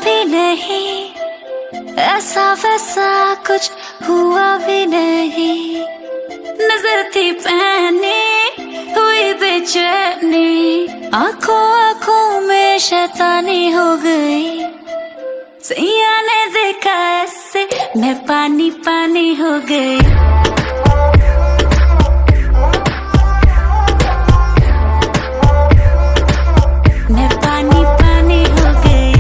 भी नहीं, ऐसा वैसा कुछ हुआ भी नहीं। नजर थी पहनी हुई बेचैनी, आंखों आंखों में शैतानी हो गई। सैया ने देखा ऐसे मैं पानी पानी हो गई। मैं पानी पानी हो गई।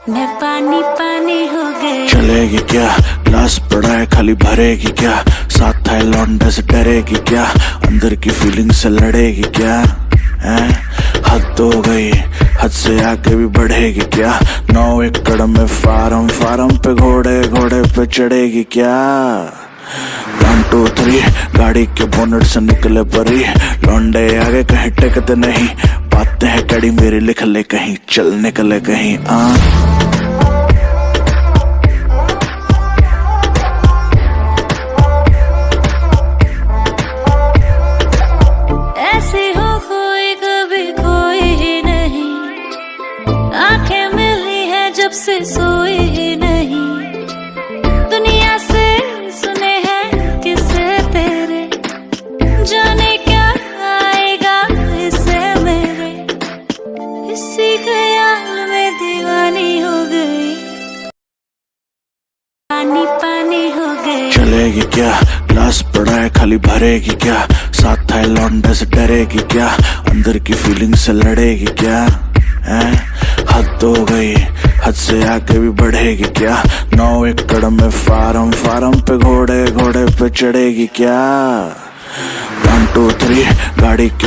मैं पानी पानी हो गई। चलेगी क्या, ग्लास पड़ा है खाली भरेगी क्या, साथ है लौंडे से डरेगी क्या, अंदर की फीलिंग से लड़ेगी क्या, हैं? हद हो गई, हद से आगे भी बढ़ेगी क्या, 9 एकड़ में फार्म, फार्म पे घोड़े, घोड़े पे चढ़ेगी क्या। 1 2 3 गाड़ी के बोनट से निकले परी, लौंडे आगे कहीं टेकते नहीं, बातें हैं कड़ी मेरी लिख ले कहीं, चल निकले कहीं। ऐसी हो कोई कभी कोई ही नहीं, आंखें मिली है जब से सोई ही नहीं। दुनिया से सुने हैं किस्से तेरे, जाने क्या आएगा इससे मेरे। इसी ख्याल में दीवानी हो गई, पानी पानी हो गई। चलेगी क्या, ग्लास पड़ा है खाली भरेगी क्या, साथ है लौंडे से डरेगी क्या, अंदर की फीलिंग से लड़ेगी क्या, हैं? हद हो गई, हद से आगे भी बढ़ेगी क्या, 9 एकड़ में फार्म, फार्म पे घोड़े, घोड़े पे चढ़ेगी क्या। 1 2 3 गाड़ी के